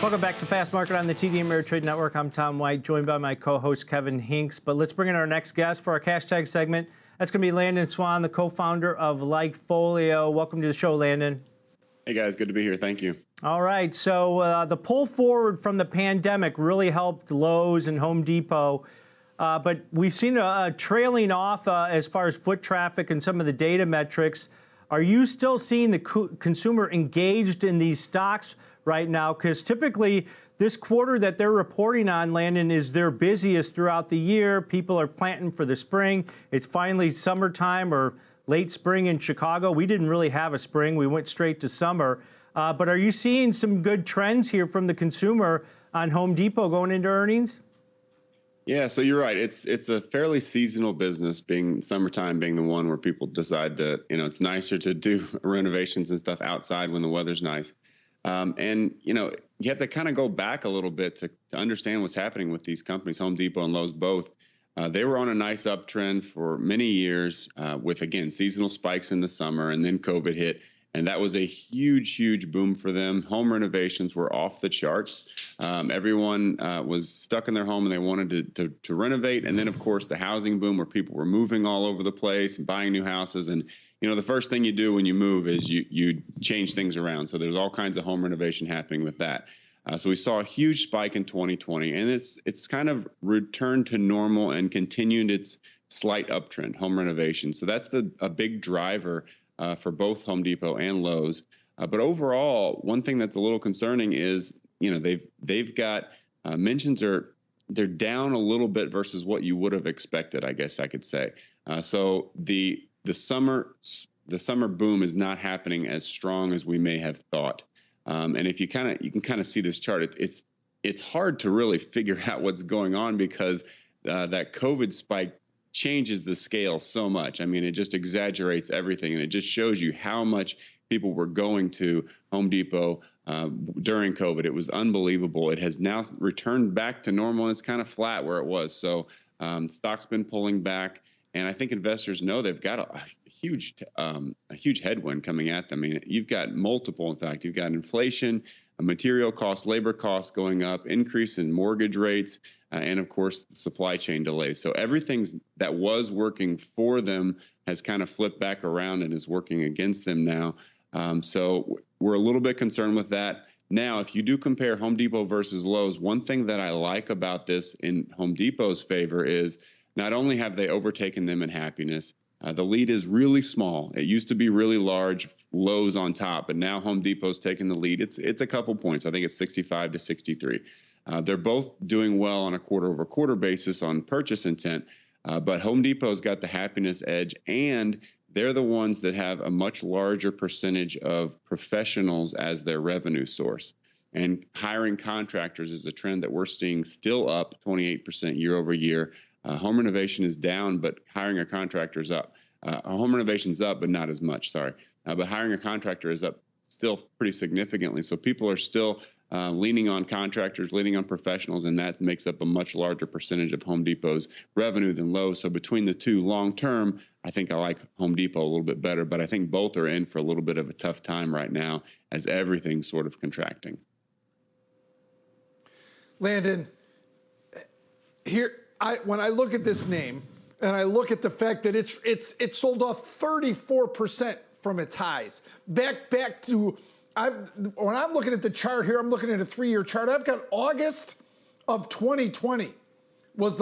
Welcome back to Fast Market on the TD Ameritrade Network. I'm Tom White, joined by my co-host Kevin Hinks. But let's bring in our next guest for our cash tag segment. That's going to be Landon Swan, the co-founder of LikeFolio. Welcome to the show, Landon. Hey guys, good to be here. Thank you. All right, so the pull forward from the pandemic really helped Lowe's and Home Depot, but we've seen a trailing off as far as foot traffic and some of the data metrics. Are you still seeing the consumer engaged in these stocks right now? Because typically this quarter that they're reporting on, Landon, is their busiest throughout the year. People are planting for the spring. It's finally summertime or late spring in Chicago. We didn't really have a spring. We went straight to summer. But are you seeing some good trends here from the consumer on Home Depot going into earnings? Yeah, so you're right. It's a fairly seasonal business, being summertime being the one where people decide to, it's nicer to do renovations and stuff outside when the weather's nice. And you have to kind of go back a little bit to understand what's happening with these companies, Home Depot and Lowe's both. They were on a nice uptrend for many years with, again, seasonal spikes in the summer, and then COVID hit. And that was a huge, huge boom for them. Home renovations were off the charts. Everyone was stuck in their home and they wanted to renovate. And then, of course, the housing boom where people were moving all over the place and buying new houses. And, the first thing you do when you move is you change things around. So there's all kinds of home renovation happening with that. So we saw a huge spike in 2020, and it's kind of returned to normal and continued its slight uptrend, home renovation. So that's a big driver for both Home Depot and Lowe's. But overall, one thing that's a little concerning is, they've got mentions they're down a little bit versus what you would have expected, I guess I could say. So the summer boom is not happening as strong as we may have thought. And if you can kind of see this chart, it's hard to really figure out what's going on because that COVID spike changes the scale so much. I mean, it just exaggerates everything, and it just shows you how much people were going to Home Depot during COVID. It was unbelievable. It has now returned back to normal, and it's kind of flat where it was. So stock's been pulling back, and I think investors know they've got a huge headwind coming at them. I mean, you've got multiple. In fact, you've got inflation, material costs, labor costs going up, increase in mortgage rates, and of course, supply chain delays. So everything that was working for them has kind of flipped back around and is working against them now. So we're a little bit concerned with that. Now, if you do compare Home Depot versus Lowe's, one thing that I like about this in Home Depot's favor is not only have they overtaken them in happiness, the lead is really small. It used to be really large, Lowe's on top, but now Home Depot's taking the lead. It's a couple points. I think it's 65 to 63. They're both doing well on a quarter-over-quarter basis on purchase intent, but Home Depot's got the happiness edge, and they're the ones that have a much larger percentage of professionals as their revenue source. And hiring contractors is a trend that we're seeing still up 28% year over year. Home renovation is down, but hiring a contractor is up. Home renovation's up, but not as much, sorry. But hiring a contractor is up still pretty significantly. So people are still leaning on contractors, leaning on professionals, and that makes up a much larger percentage of Home Depot's revenue than Lowe's. So between the two, long term, I think I like Home Depot a little bit better, but I think both are in for a little bit of a tough time right now as everything's sort of contracting. Landon, when I look at this name and I look at the fact that it's sold off 34% from its highs, back to when I'm looking at the chart here, I'm looking at a 3-year chart. I've got August of 2020 was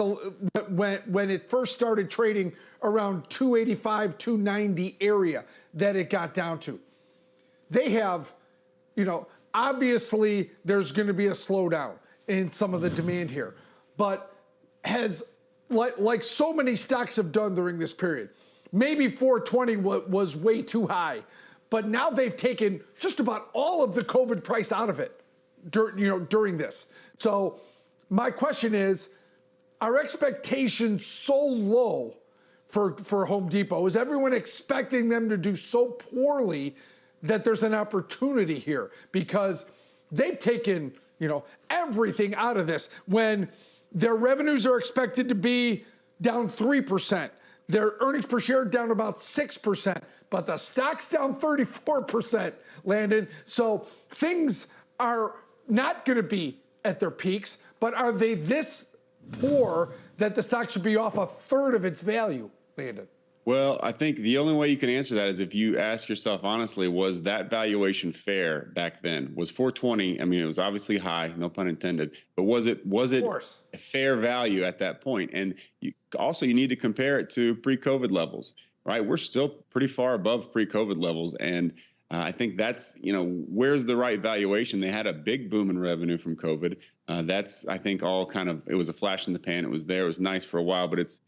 when it first started trading around 285, 290 area that it got down to. They have, obviously there's going to be a slowdown in some of the demand here, but has, like so many stocks have done during this period, maybe 420 was way too high, but now they've taken just about all of the COVID price out of it during this. So my question is, are expectations so low for Home Depot? Is everyone expecting them to do so poorly that there's an opportunity here? Because they've taken, everything out of this when their revenues are expected to be down 3%. Their earnings per share down about 6%, but the stock's down 34%, Landon. So things are not going to be at their peaks, but are they this poor that the stock should be off a third of its value, Landon? Well, I think the only way you can answer that is if you ask yourself honestly, was that valuation fair back then? Was 420? I mean, it was obviously high, no pun intended, but was it a fair value at that point? And you need to compare it to pre-COVID levels, right? We're still pretty far above pre-COVID levels, and I think that's, where's the right valuation? They had a big boom in revenue from COVID. That's, I think, all kind of, it was a flash in the pan. It was there. It was nice for a while, but it's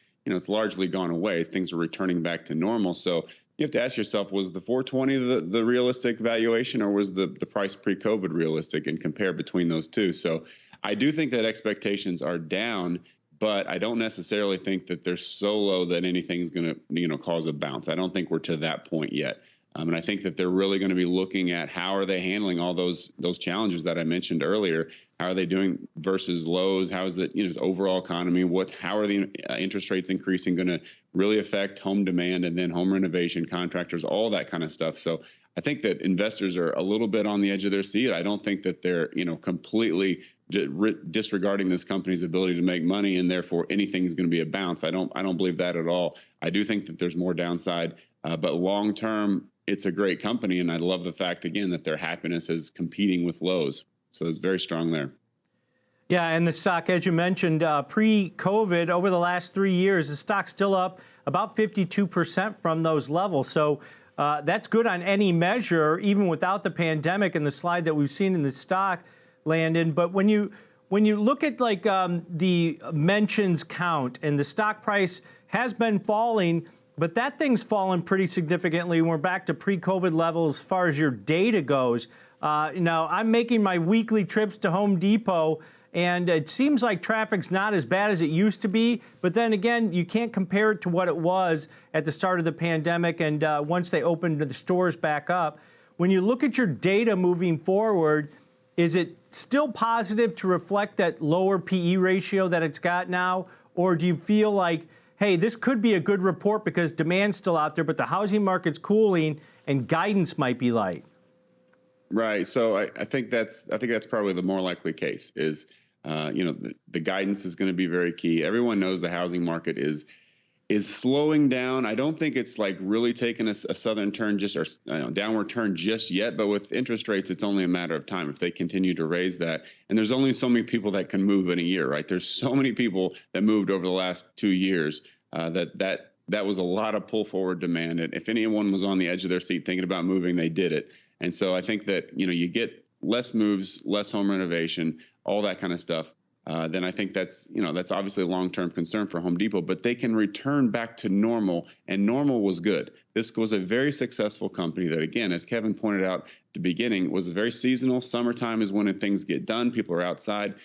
largely gone away. Things are returning back to normal. So you have to ask yourself, was the 420 the realistic valuation, or was the price pre-COVID realistic, and compare between those two? So I do think that expectations are down, but I don't necessarily think that they're so low that anything's going to, cause a bounce. I don't think we're to that point yet. And I think that they're really going to be looking at how are they handling all those challenges that I mentioned earlier. How are they doing versus Lowe's? How is the overall economy? How are the interest rates increasing going to really affect home demand, and then home renovation, contractors, all that kind of stuff. So I think that investors are a little bit on the edge of their seat. I don't think that they're completely disregarding this company's ability to make money, and therefore anything's going to be a bounce. I don't believe that at all. I do think that there's more downside, but long term, it's a great company, and I love the fact, again, that their happiness is competing with Lowe's. So it's very strong there. Yeah, and the stock, as you mentioned, pre-COVID, over the last 3 years, the stock's still up about 52% from those levels. So that's good on any measure, even without the pandemic and the slide that we've seen in the stock, Landon. But when you look at the mentions count, and the stock price has been falling, but that thing's fallen pretty significantly. We're back to pre-COVID levels as far as your data goes. Now, I'm making my weekly trips to Home Depot, and it seems like traffic's not as bad as it used to be. But then again, you can't compare it to what it was at the start of the pandemic and once they opened the stores back up. When you look at your data moving forward, is it still positive to reflect that lower PE ratio that it's got now? Or do you feel like, hey, this could be a good report because demand's still out there, but the housing market's cooling and guidance might be light? Right. So I think that's probably the more likely case is, the guidance is going to be very key. Everyone knows the housing market is slowing down. I don't think it's like really taken a southern turn downward turn just yet, but with interest rates, it's only a matter of time if they continue to raise that. And there's only so many people that can move in a year, right? There's so many people that moved over the last 2 years that was a lot of pull forward demand. And if anyone was on the edge of their seat thinking about moving, they did it. And so I think that, you get less moves, less home renovation, all that kind of stuff. Then I think that's obviously a long-term concern for Home Depot, but they can return back to normal, and normal was good. This was a very successful company that, again, as Kevin pointed out at the beginning, was very seasonal. Summertime is when things get done. People are outside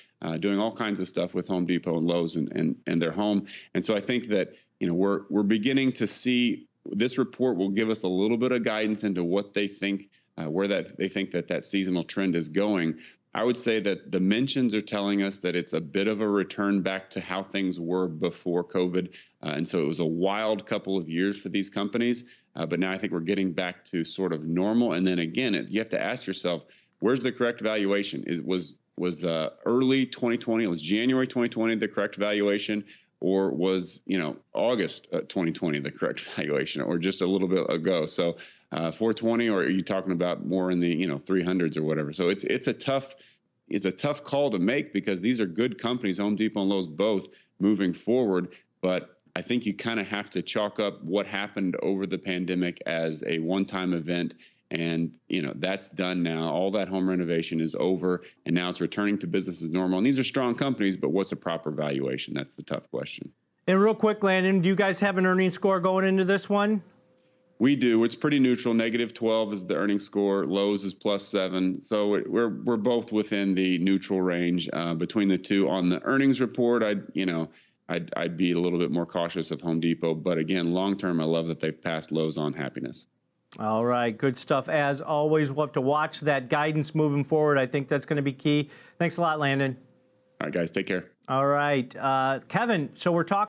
doing all kinds of stuff with Home Depot and Lowe's and their home. And so I think that, we're beginning to see this report will give us a little bit of guidance into what they think, where they think that seasonal trend is going. I would say that the mentions are telling us that it's a bit of a return back to how things were before COVID. And so it was a wild couple of years for these companies. But now I think we're getting back to sort of normal. And then again, you have to ask yourself, where's the correct valuation? Was early 2020, it was January 2020, the correct valuation? Or was, August 2020 the correct valuation, or just a little bit ago? So 420, or are you talking about more in the 300s or whatever? So it's a tough call to make, because these are good companies, Home Depot and Lowe's both, moving forward. But I think you kind of have to chalk up what happened over the pandemic as a one-time event. And, that's done now. All that home renovation is over, and now it's returning to business as normal. And these are strong companies, but what's a proper valuation? That's the tough question. And real quick, Landon, do you guys have an earnings score going into this one? We do. It's pretty neutral. -12 is the earnings score. Lowe's is +7. So we're both within the neutral range between the two. On the earnings report, I'd be a little bit more cautious of Home Depot. But again, long term, I love that they've passed Lowe's on happiness. All right, good stuff. As always, we'll have to watch that guidance moving forward. I think that's going to be key. Thanks a lot, Landon. All right, guys, take care. All right, Kevin, so we're talking